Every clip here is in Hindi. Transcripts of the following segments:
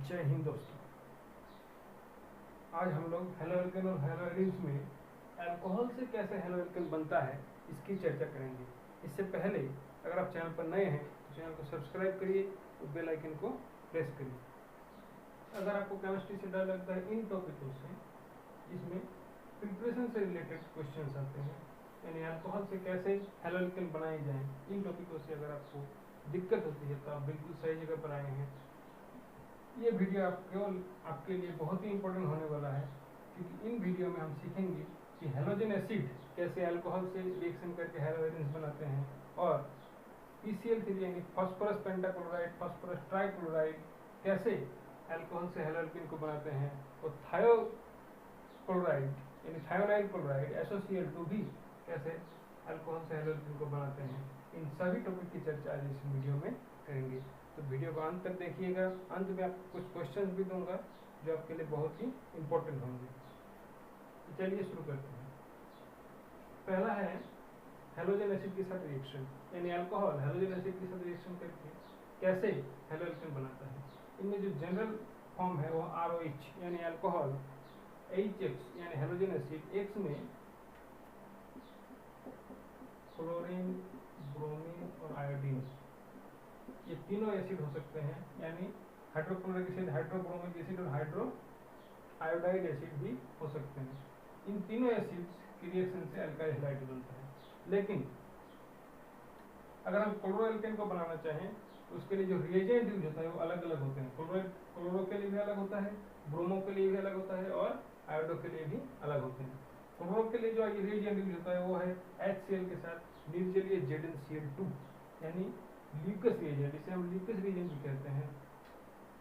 जय हिंद दोस्तों। आज हम लोग हेलो एल्केन और हेलो एल्केन्स में अल्कोहल से कैसे हेलो एल्केन बनता है इसकी चर्चा करेंगे। इससे पहले अगर आप चैनल पर नए हैं तो चैनल को सब्सक्राइब करिए और बेल आइकन को प्रेस करिए। अगर आपको केमिस्ट्री से डर लगता है इन टॉपिकों से, जिसमें प्रिपरेशन से रिलेटेड क्वेश्चंस आते हैं, यानी अल्कोहल से कैसे हेलो एल्केन बनाए जाएं, इन टॉपिकों से अगर आपको दिक्कत होती है तो आप बिल्कुल सही जगह पर आए हैं। ये वीडियो आपके लिए बहुत ही इम्पोर्टेंट होने वाला है, क्योंकि इन वीडियो में हम सीखेंगे कि हेलोजन एसिड कैसे अल्कोहल से रिएक्शन करके हेलो एल्केन्स बनाते हैं, और PCl3 यानी फास्फोरस पेंटाक्लोराइड, फास्फोरस ट्राइक्लोराइड कैसे अल्कोहल से हेलो एल्केन को बनाते हैं, और थायोक्लोराइड यानी थायोनाइल क्लोराइड SOCl2 भी कैसे अल्कोहल से हेलो एल्केन को बनाते हैं। इन सभी टॉपिक की चर्चा आज इस वीडियो में करेंगे, तो वीडियो को अंत तक देखिएगा। अंत में आपको कुछ क्वेश्चंस भी दूंगा जो आपके लिए बहुत ही इम्पोर्टेंट होंगे। तो चलिए शुरू करते हैं। पहला है हेलोजन एसिड के साथ रिएक्शन, यानी अल्कोहल हेलोजन एसिड के साथ रिएक्शन करके कैसे हेलो एल्केन बनाता है। इनमें जो जनरल फॉर्म है वो ROH यानी अल्कोहल, HX यानी हेलोजन एसिड, X में क्लोरीन, ब्रोमीन और आयोडीन, ये तीनों एसिड हो सकते हैं, यानी हाइड्रोक्लोरिक एसिड, हाइड्रोब्रोमिक एसिड और हाइड्रो आयोडाइड एसिड भी हो सकते हैं। इन तीनों एसिड्स की रिएक्शन से अल्काइल हैलाइड बनता है। लेकिन अगर हम क्लोरो एल्केन को बनाना चाहें तो उसके लिए जो रिएजेंट यूज होता है वो अलग अलग होते हैं। क्लोरो के लिए भी अलग होता है, ब्रोमो के लिए भी अलग होता है और आयोडो के लिए भी अलग होते हैं। क्लोरो के लिए जो रिएजेंट यूज होता है वो है HCl के साथ निर्जलीय ZnCl2 यानी ल्यूकस रिएजेंट, इसे हम ल्यूकस रिएजेंट भी कहते हैं।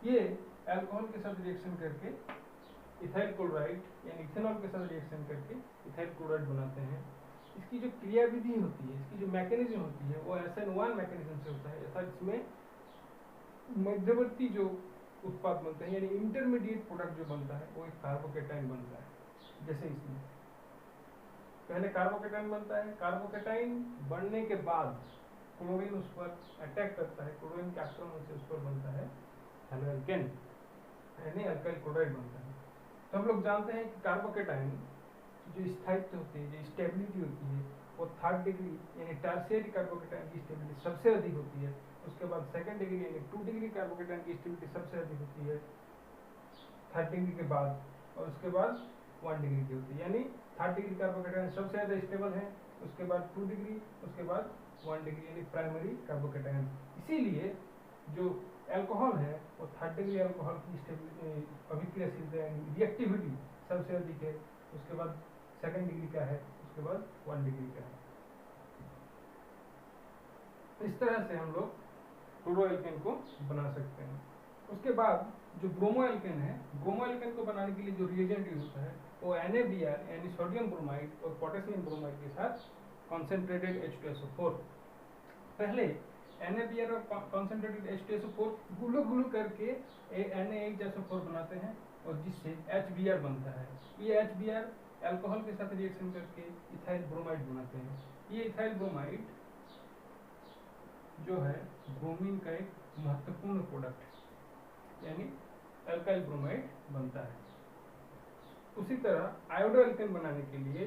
ये अल्कोहल के साथ रिएक्शन करके इथाइल क्लोराइड यानी इथेनॉल के साथ रिएक्शन करके इथाइल क्लोराइड बनाते हैं। इसकी जो क्रियाविधि होती है, इसकी जो मैकेनिज्म होती है वो SN1 मैकेनिज्म से होता है, अर्थात इसमें मध्यवर्ती जो उत्पाद बनते हैं यानी इंटरमीडिएट प्रोडक्ट जो बनता है वो एक कार्बोकेटाइन बनता है। जैसे इसमें पहले कार्बोकेटाइन बनता है, कार्बोकेटाइन बनने के बाद क्लोरीन उस पर अटैक करता है, क्लोरीन के आक्रमण से उस पर बनता है हेलो एल्केन यानी अल्काइल क्लोराइड बनता है। तो हम लोग जानते हैं कि कार्बोकेटाइन जो स्थायित्व होती है, जो स्टेबिलिटी होती है, वो 3rd डिग्री यानी टर्शियरी कार्बोकेटाइन की स्टेबिलिटी सबसे अधिक होती है। उसके बाद 2nd डिग्री यानी 2 डिग्री कार्बोकेटाइन की स्टेबिलिटी सबसे अधिक होती है 3rd डिग्री के बाद, और उसके बाद 1 डिग्री की होती है। यानी 3rd डिग्री कार्बोकेटाइन सबसे ज़्यादा स्टेबल है, उसके बाद 2 डिग्री, उसके बाद 1 डिग्री यानी प्राइमरी कार्बोकेटाइन। इसीलिए जो अल्कोहल है वो 3rd डिग्री अल्कोहल की अभिक्रियाशीलता यानी रिएक्टिविटी सबसे अधिक है, उसके बाद 2nd डिग्री का है, उसके बाद 1 डिग्री का है। इस तरह से हम लोग क्लोरो एल्केन को बना सकते हैं। उसके बाद जो ब्रोमो एल्केन है, ब्रोमो एल्केन को बनाने के लिए जो रिएजेंट यूज होता है वो NaBr यानी सोडियम ब्रोमाइड और पोटेशियम ब्रोमाइड के साथ कॉन्सेंट्रेटेड H2SO4। पहले NaBr और कॉन्सेंट्रेटेड H2SO4 गुलो करके Na2SO4 बनाते हैं और जिससे HBr बनता है। ये HBr अल्कोहल के साथ रिएक्शन करके इथाइल ब्रोमाइड बनाते हैं। ये इथाइल ब्रोमाइड जो है ब्रोमीन का एक महत्वपूर्ण प्रोडक्ट है, यानी अल्काइल ब्रोमाइड बनता है। उसी तरह आयोडो एल्केन बनाने के लिए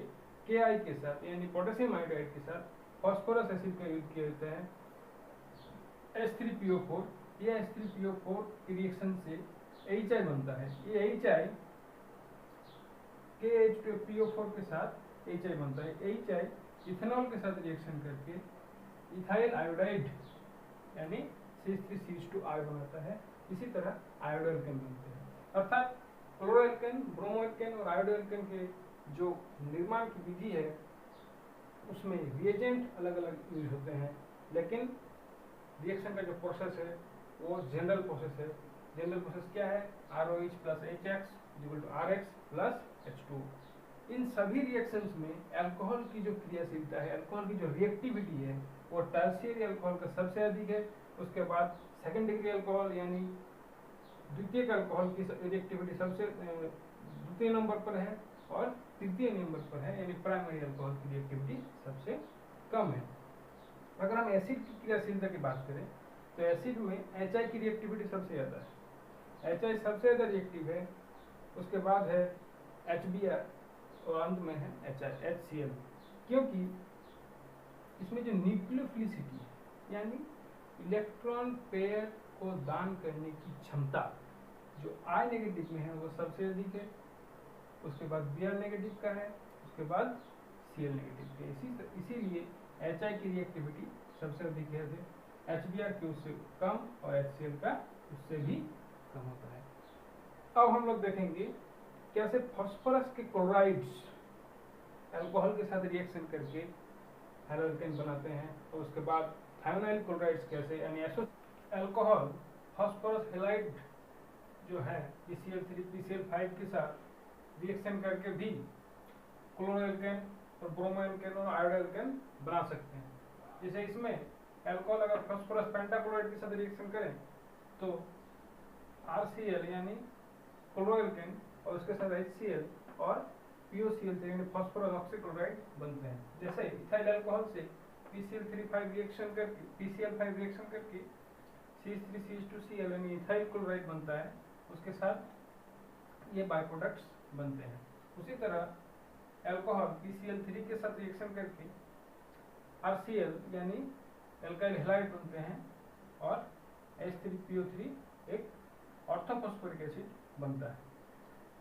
Ki के साथ यानी पोटेशियम आयोडाइड के साथ फास्फोरस एसिड का यूज किया जाता है H3PO4। ये H3PO4 की रिएक्शन से HI बनता है। ये HI KH2PO4 के साथ HI बनता है। HI इथेनॉल के साथ रिएक्शन करके इथाइल आयोडाइड यानी CH3CH2I बनाता है। इसी तरह आयोडो एल्केन बनते हैं। अर्थात क्लोरो एल्केन, ब्रोमो एल्केन और आयोडो एल्केन के जो निर्माण की विधि है उसमें रिएजेंट अलग अलग यूज होते हैं, लेकिन रिएक्शन का जो प्रोसेस है वो जनरल प्रोसेस है। जनरल प्रोसेस क्या है? ROH plus HX RX plus H2। इन सभी रिएक्शंस में अल्कोहल की जो क्रियाशीलता है, अल्कोहल की जो रिएक्टिविटी है वो टर्शियरी अल्कोहल का सबसे अधिक है। उसके बाद 2nd डिग्री अल्कोहल यानी द्वितीयक अल्कोहल की रिएक्टिविटी सबसे द्वितीय नंबर पर है, और तृतीय नंबर पर है यानी प्राइमरी अल्कोहल की रिएक्टिविटी सबसे कम है। अगर हम एसिड की क्रियाशीलता की बात करें तो एसिड में HI की रिएक्टिविटी सबसे ज़्यादा है, HI सबसे ज़्यादा रिएक्टिव है, उसके बाद है HBr और अंत में है HCl, क्योंकि इसमें जो न्यूक्लियोफिलिसिटी है यानी इलेक्ट्रॉन पेयर को दान करने की क्षमता जो I नेगेटिव में है वो सबसे अधिक है, उसके बाद Br नेगेटिव का है, उसके बाद Cl नेगेटिव का। इसीलिए HI की रिएक्टिविटी सबसे अधिक है, HBr की उससे कम और HCl का उससे भी कम होता है। अब हम लोग देखेंगे कैसे फास्फोरस के क्लोराइड्स अल्कोहल के साथ रिएक्शन करके हैलोअल्केन बनाते हैं, और उसके बाद थायोनाइल क्लोराइड्स कैसे यानी अल्कोहल फास्फोरस हैलाइड जो है PCl3 PCl5 के साथ रिएक्शन करके भी क्लोरोएल्केन और ब्रोमोएल्केन और आयोडोएल्केन बना सकते हैं। जैसे इसमें अल्कोहल अगर फास्फोरस पेंटाक्लोराइड के साथ रिएक्शन करें तो RCl यानी क्लोरोएल्केन और उसके साथ HCl और POCl यानी फास्फोरस ऑक्सीक्लोराइड बनते हैं। जैसे इथाइल अल्कोहल से PCl3 रिएक्शन करके PCl5 रिएक्शन करके CH3CH2Cl यानी इथाइल क्लोराइड बनता है, उसके साथ ये बाय प्रोडक्ट्स बनते हैं। उसी तरह अल्कोहल PCl3 के साथ रिएक्शन करके RCl यानी एल्काइल हैलाइड बनते हैं और H3PO3 एक ऑर्थोफॉस्फोरिक एसिड बनता है।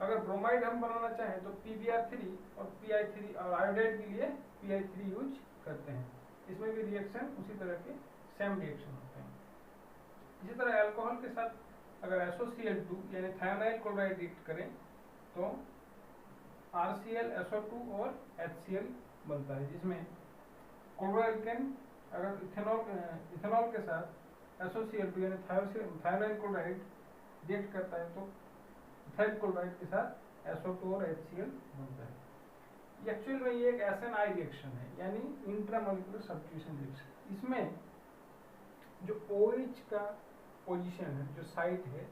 अगर ब्रोमाइड हम बनाना चाहें तो PBr3 और PI3 और आयोडाइड के लिए PI3 यूज करते हैं। इसमें भी रिएक्शन उसी तरह के सेम रिएक्शन होते हैं। इसी तरह अल्कोहल के साथ अगर SOCl2 यानी थायोनाइल क्लोराइड रिएक्ट करें तो RCl SO2 और HCl बनता है, जिसमें क्लोरोएल्केन अगर इथेनॉल के साथ SOCl2 यानी थायोनाइल क्लोराइड रिएक्ट करता है तो इथाइल क्लोराइड के साथ SO2 और HCl बनता है। एक्चुअल में ये एक SNI रिएक्शन है यानी इंट्रामोलिकुलर सब्स्टिट्यूशन रिएक्शन। इसमें जो OH का पोजीशन है, जो साइट है,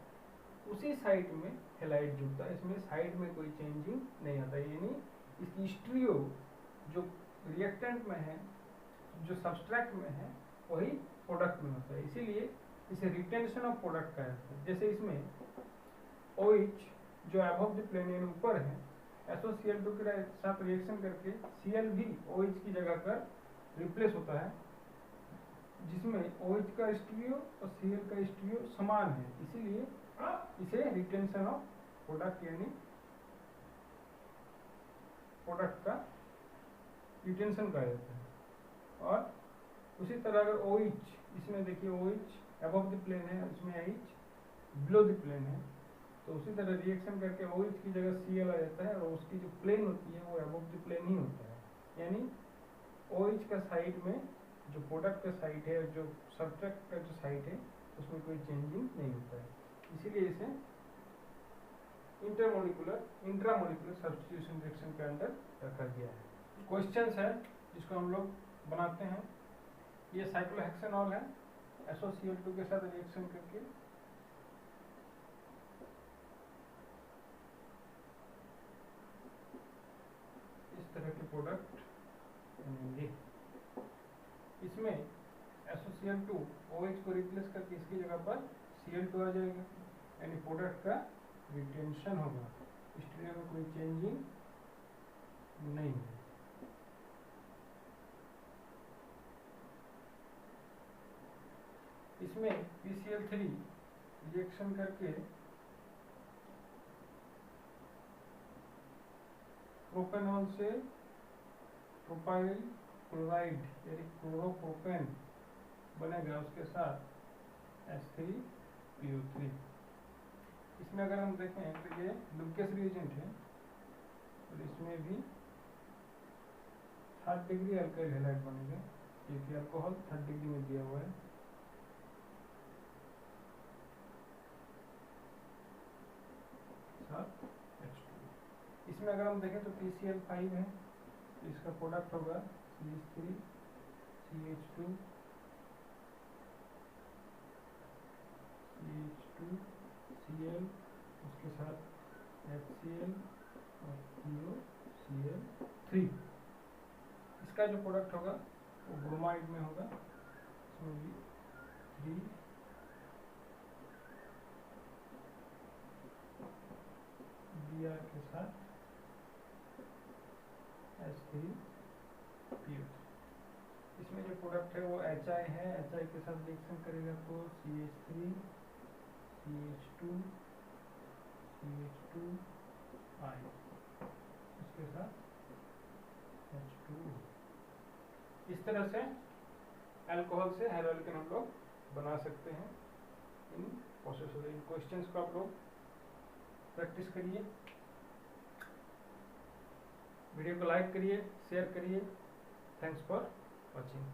उसी साइट में हैलाइड जुड़ता है, इसमें साइड में कोई चेंजिंग नहीं आता, यानी इसकी स्टीरियो जो रिएक्टेंट में है, जो सब्सट्रैक्ट में है, वही प्रोडक्ट में होता है, इसीलिए इसे रिटेंशन ऑफ प्रोडक्ट कहा जाता है। जैसे इसमें OH जो अबव द प्लेन यानी ऊपर है, SOCl2 के साथ रिएक्शन करके Cl भी OH की जगह पर रिप्लेस होता है, जिसमें OH का स्टीरियो और Cl का स्टीरियो समान है, इसीलिए इसे रिटेंशन ऑफ प्रोडक्ट यानी प्रोडक्ट का रिटेंशन कहा जाता है। और उसी तरह अगर OH, इसमें देखिए OH अबव द प्लेन है, इसमें H बिलो द प्लेन है, तो उसी तरह रिएक्शन करके OH की जगह Cl आ जाता है और उसकी जो प्लेन होती है वो अबव द प्लेन ही होता है, यानी OH का साइड में जो प्रोडक्ट का साइड है, जो सब्सट्रैक्ट का जो साइड है, उसमें कोई चेंजिंग नहीं होता है, इसीलिए इसे इंट्रामोलिकुलर सब्स्टिट्यूशन रिएक्शन के अंदर रखा गया है। क्वेश्चंस है जिसको हम लोग बनाते हैं। ये साइक्लोहेक्सेनॉल है, SOCl2 के साथ रिएक्शन करके इस तरह के प्रोडक्ट बनेंगे। इसमें SOCl2 OH को रिप्लेस करके इसकी जगह पर Cl2 आ जाएगा, यानी प्रोडक्ट का रिटेंशन होगा, स्टीरियो में कोई चेंजिंग नहीं है। इसमें PCl3 रिएक्शन करके प्रोपेनॉल से प्रोपाइल क्लोराइड यानी क्लोरोप्रोपेन बनेगा, उसके साथ H3PO3। इसमें अगर हम देखें तो ये लुब्रिकेस रिएजेंट है और इसमें भी 3rd डिग्री अल्काइल हैलाइड बनेगा, क्योंकि अल्कोहल 3rd डिग्री में दिया हुआ है। इसमें अगर हम देखें तो PCl5 है, तो इसका प्रोडक्ट होगा CH3 CH2 Cl, उसके साथ HCl और POCl3। इसका जो प्रोडक्ट होगा वो ब्रोमाइड में होगा, इसमें भी 3 के साथ H3PO3। इसमें जो प्रोडक्ट है वो HI है, HI के साथ रिएक्शन करेगा तो CH3 CH2 CH2I, इसके साथ H2O। इस तरह से अल्कोहल से हाइड्रोअल्केन हम लोग बना सकते हैं इन प्रोसेस। इन क्वेश्चंस को आप लोग प्रैक्टिस करिए, वीडियो को लाइक करिए, शेयर करिए। Thanks for watching.